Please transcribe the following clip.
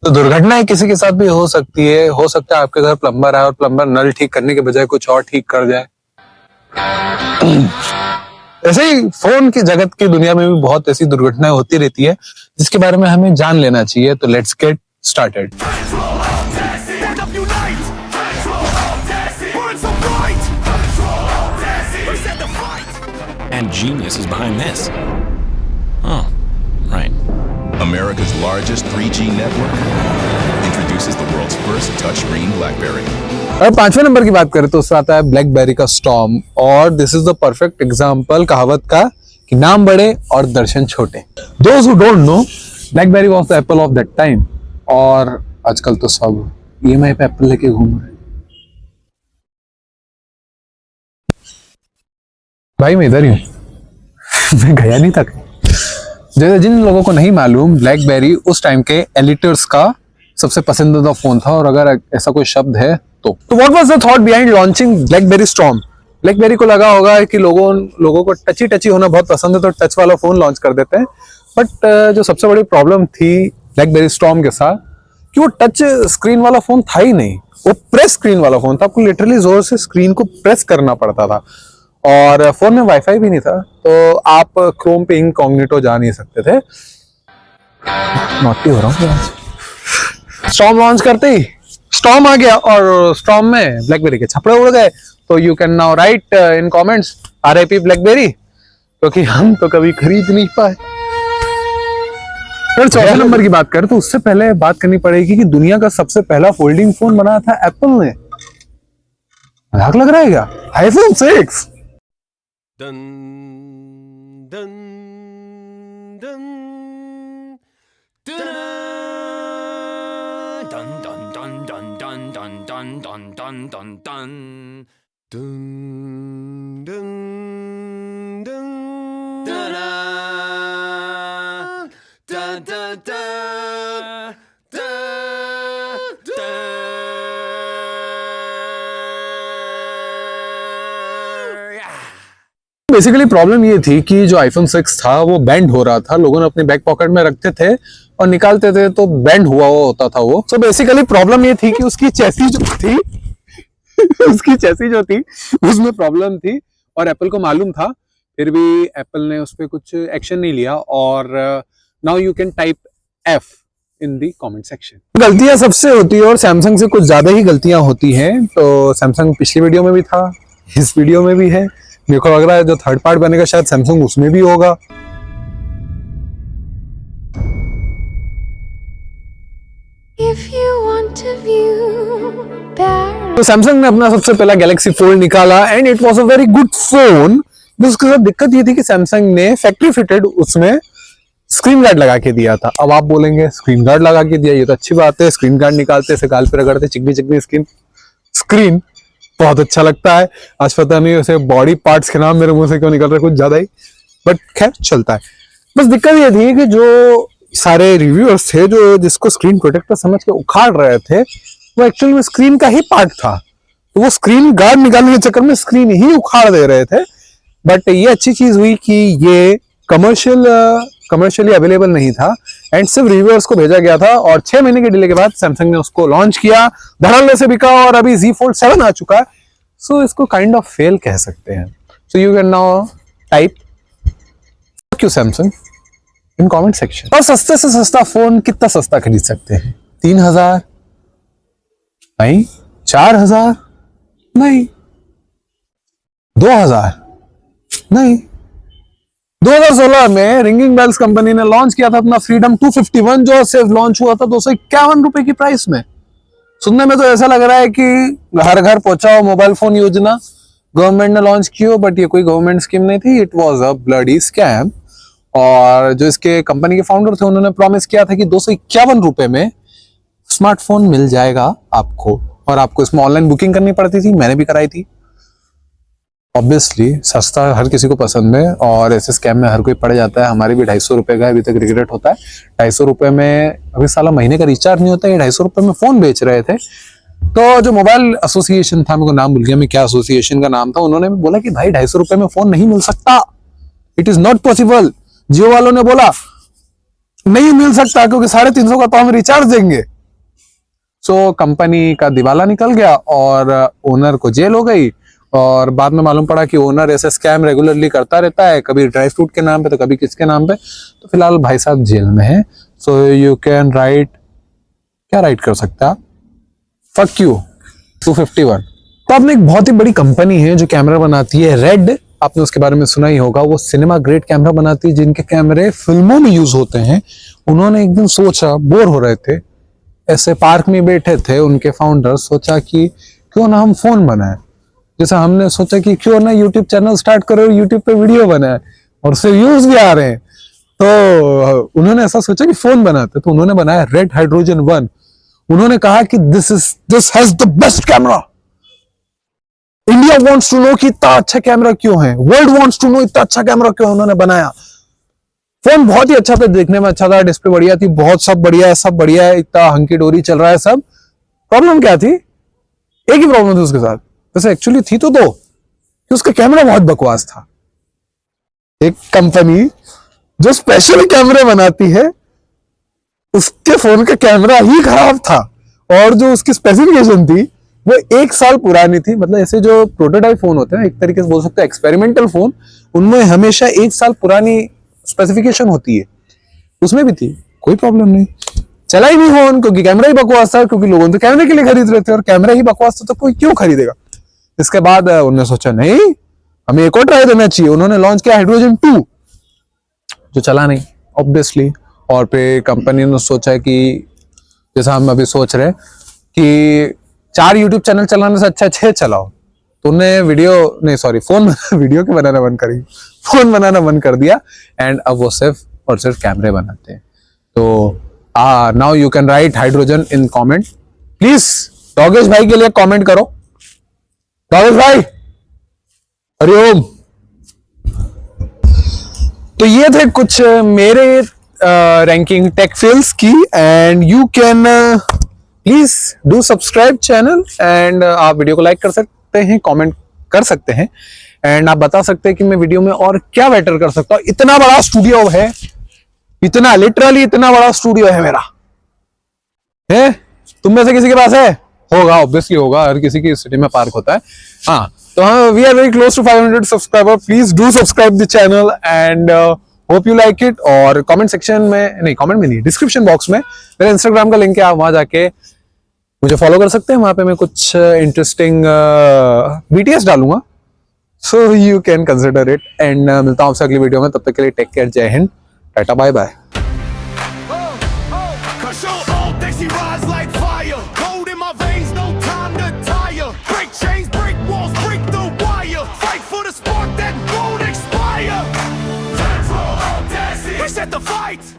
तो दुर्घटनाएं किसी के साथ भी हो सकती है। हो सकता है आपके घर प्लम्बर आए और प्लम्बर नल ठीक करने के बजाय कुछ और ठीक कर जाए। ऐसे ही फोन की जगत की दुनिया में भी बहुत ऐसी दुर्घटनाएं होती रहती है जिसके बारे में हमें जान लेना चाहिए। तो let's get started. And genius is behind this. Oh, right. America's largest 3G network introduces the world's first touchscreen BlackBerry. और 5वें नंबर की बात करें तो उससे आता है ब्लैकबेरी का स्टॉर्म। और this is the perfect example कहावत का कि नाम बड़े और दर्शन छोटे। Those who don't know, BlackBerry was the apple of that time। और आजकल तो सब EMI पे एप्पल लेके घूम रहे हैं। भाई मैं इधर ही हूँ। मैं गया नहीं था। जैसे जिन लोगों को नहीं मालूम, ब्लैकबेरी उस टाइम के एलिटर्स का सबसे पसंदीदा फोन था। और अगर ऐसा कोई शब्द है तो what was the thought behind launching blackberry storm? Blackberry को लगा होगा कि लोगों को टची होना बहुत पसंद है तो टच वाला फोन लॉन्च कर देते हैं। बट जो सबसे बड़ी प्रॉब्लम थी ब्लैकबेरी स्टॉर्म के साथ कि वो टच स्क्रीन वाला फोन था ही नहीं, वो प्रेस स्क्रीन वाला फोन था। आपको लिटरली जोर से स्क्रीन को प्रेस करना पड़ता था। और फोन में वाईफाई भी नहीं था तो आप क्रोम पे इनकॉग्निटो जा नहीं सकते थे। नॉटी हो रहा हूँ। स्टॉर्म लॉन्च करते ही स्टॉर्म आ गया और स्टॉर्म में ब्लैकबेरी के छपड़े उड़ गए। तो you can now right in comments RIP blackberry, क्योंकि हम तो कभी खरीद नहीं पाए। फिर 4वें नंबर की बात करें तो उससे पहले बात करनी पड़ेगी कि दुनिया का सबसे पहला फोल्डिंग फोन बनाया था एप्पल ने। मजाक लग रहा है क्या? iPhone 6। Dun dun dun dun dun dun dun dun dun dun dun dun dun dun dun dun dun da da da da da basically problem ये थी कि जो iPhone 6 था वो बैंड हो रहा था। लोगों ने अपने बैक पॉकेट में रखते थे और निकालते थे तो बैंड हुआ होता था वो। सो बेसिकली प्रॉब्लम ये थी कि उसकी चेसी जो थी उसमें प्रॉब्लम थी और एप्पल को मालूम था। फिर भी एप्पल ने उस पर कुछ एक्शन नहीं लिया। और now you can type F in the comment section. गलतियां सबसे होती है और सैमसंग से कुछ ज्यादा ही गलतियां होती हैं। तो सैमसंग पिछली वीडियो में भी था, इस वीडियो में भी है। मेरे को लग रहा है जो थर्ड पार्ट बनेगा शायद सैमसंग उसमें भी होगा। तो सैमसंग ने अपना सबसे पहला गैलेक्सी फोल्ड निकाला and it was a very good phone. उसके साथ दिक्कत ये थी कि सैमसंग ने फैक्ट्री फिटेड उसमें स्क्रीन गार्ड लगा के दिया था। अब आप बोलेंगे स्क्रीन गार्ड लगा के दिया, ये तो अच्छी बात है। स्क्रीन गार्ड निकालते से गाल पे रगड़ते चिकनी स्क्रीन बहुत अच्छा लगता है। आज पता नहीं वैसे बॉडी पार्ट्स के नाम मेरे मुंह से क्यों निकल रहे कुछ ज्यादा ही, बट खैर चलता है। बस दिक्कत ये थी कि जो सारे रिव्यूअर्स थे जो जिसको स्क्रीन प्रोटेक्टर समझ के उखाड़ रहे थे वो एक्चुअल में स्क्रीन का ही पार्ट था। तो वो स्क्रीन गार्ड निकालने के चक्कर में स्क्रीन ही उखाड़ दे रहे थे। बट ये अच्छी चीज हुई कि ये कमर्शियली अवेलेबल नहीं था एंड सिर्फ रिव्यूअर्स को भेजा गया था। और 6 महीने के डिले के बाद सैमसंग ने उसको लॉन्च किया, धड़ल्ले से बिका और अभी Z Fold 7 आ चुका है। सो इसको काइंड ऑफ फेल कह सकते हैं। So you can now type fuck you Samsung in comment section. और सस्ते से सस्ता फोन कितना सस्ता खरीद सकते हैं? 3000 नहीं, 4000 नहीं, 2000 नहीं। 2016 में रिंगिंग बेल्स कंपनी ने लॉन्च किया था अपना फ्रीडम 251 जो सिर्फ लॉन्च हुआ था 251 रुपए की प्राइस में। सुनने में तो ऐसा लग रहा है कि घर घर पहुंचाओ मोबाइल फोन योजना गवर्नमेंट ने लॉन्च की हो, बट ये कोई गवर्नमेंट स्कीम नहीं थी। It was a bloody scam. और जो इसके कंपनी के फाउंडर थे उन्होंने प्रॉमिस किया था कि 251 रुपए में स्मार्टफोन मिल जाएगा आपको, और आपको इसमें ऑनलाइन बुकिंग करनी पड़ती थी। मैंने भी कराई थी। ऑब्वियसली सस्ता हर किसी को पसंद है और ऐसे स्कैम में हर कोई पड़ जाता है। हमारे भी 250 रुपए का अभी तक रिग्रेट होता है। 250 रुपए में अभी साला महीने का रिचार्ज नहीं होता है, 250 रुपए में फोन बेच रहे थे। तो जो मोबाइल एसोसिएशन था, मेरे को नाम भूल गया मैं क्या एसोसिएशन का नाम था, उन्होंने बोला कि भाई 250 रुपए में फोन नहीं मिल सकता, इट इज नॉट पॉसिबल। जियो वालों ने बोला नहीं मिल सकता क्योंकि 350 का तो हम रिचार्ज देंगे। सो कंपनी का दिवाला निकल गया और ओनर को जेल हो गई। और बाद में मालूम पड़ा कि ओनर ऐसे स्कैम रेगुलरली करता रहता है, कभी ड्राई फ्रूट के नाम पे तो कभी किसके नाम पे। तो फिलहाल भाई साहब जेल में है। सो यू कैन राइट, क्या राइट कर सकते हैं आप, फक यू 251। तो आपने एक बहुत ही बड़ी कंपनी है जो कैमरा बनाती है, रेड, आपने उसके बारे में सुना ही होगा। वो सिनेमा ग्रेड कैमरा बनाती है जिनके कैमरे फिल्मों में यूज होते हैं। उन्होंने एक दिन सोचा, बोर हो रहे थे, ऐसे पार्क में बैठे थे उनके फाउंडर, सोचा कि क्यों ना हम फोन बनाए। जैसे हमने सोचा कि क्यों ना यूट्यूब चैनल स्टार्ट करो, यूट्यूब पे वीडियो बनाए और उससे व्यूज भी आ रहे हैं। तो उन्होंने ऐसा सोचा कि फोन बनाते, तो उन्होंने बनाया रेड हाइड्रोजन 1। उन्होंने कहा कि this has the best camera. India wants to know कि इतना अच्छा कैमरा क्यों है, वर्ल्ड वांट्स टू नो इतना अच्छा कैमरा क्यों है। उन्होंने बनाया फोन, बहुत ही अच्छा था, देखने में अच्छा था, डिस्प्ले बढ़िया थी, बहुत सब बढ़िया है, सब बढ़िया है, इतना हंकी डोरी चल रहा है सब। प्रॉब्लम क्या थी? एक ही प्रॉब्लम थी उसके साथ, वैसे एक्चुअली थी तो दो, कि उसका कैमरा बहुत बकवास था। एक कंपनी जो स्पेशल कैमरे बनाती है, उसके फोन का कैमरा ही खराब था और जो उसकी स्पेसिफिकेशन थी वो 1 साल पुरानी थी। मतलब ऐसे जो प्रोटोटाइप फोन होते हैं, एक तरीके से बोल सकते हैं एक्सपेरिमेंटल फोन, उनमें हमेशा 1 साल पुरानी स्पेसिफिकेशन होती है। उसमें भी थी, कोई प्रॉब्लम नहीं, चला ही नहीं फोन, क्योंकि कैमरा ही बकवास था, क्योंकि लोगों तो कैमरे के लिए खरीद रहे थे और कैमरा ही बकवास था तो कोई क्यों खरीदेगा। इसके बाद उन्होंने सोचा नहीं, हमें एक और ट्राई देना चाहिए। उन्होंने लॉन्च किया हाइड्रोजन 2, जो चला नहीं ऑब्वियसली। और फिर कंपनी ने सोचा कि जैसा हम अभी सोच रहे हैं कि 4 यूट्यूब चैनल चलाने से अच्छा 6 चलाओ, तो उन्हें वीडियो के बनाना बंद करी, फोन बनाना बंद कर दिया। एंड अब वो सिर्फ और सिर्फ कैमरे बनाते हैं। तो now you can write hydrogen in comment please. Dogesh भाई के लिए कमेंट करो, डॉगेश भाई, हरिओम। तो ये थे कुछ मेरे रैंकिंग टेक फेल्स की। And you can please do subscribe channel and आप वीडियो को लाइक कर सकते हैं, कमेंट कर सकते हैं एंड आप बता सकते हैं कि मैं वीडियो में और क्या बेटर कर सकता हूं। इतना बड़ा स्टूडियो है, इतना लिटरली इतना बड़ा स्टूडियो है मेरा, है? तुम में से किसी के पास है? होगा, ऑब्वियसली होगा, हर किसी की सिटी में पार्क होता है। हाँ, तो हाँ, we are very close to 500 subscriber. Please do subscribe the channel and hope you like it. और कमेंट सेक्शन में नहीं, डिस्क्रिप्शन बॉक्स में मेरा इंस्टाग्राम का लिंक है, आप वहां जाके मुझे फॉलो कर सकते हैं। वहां पे मैं कुछ इंटरेस्टिंग BTS डालूंगा, so you can consider it. And मिलता हूं आपसे अगली वीडियो में, तब तक के लिए take care, Jai Hind, tata, bye bye. Cause you're all Dixie rise like fire. Gold in my veins, no time to tire. Break chains, break walls, break the wire. Fight for the spark that won't expire. Control all destiny. We set the fight.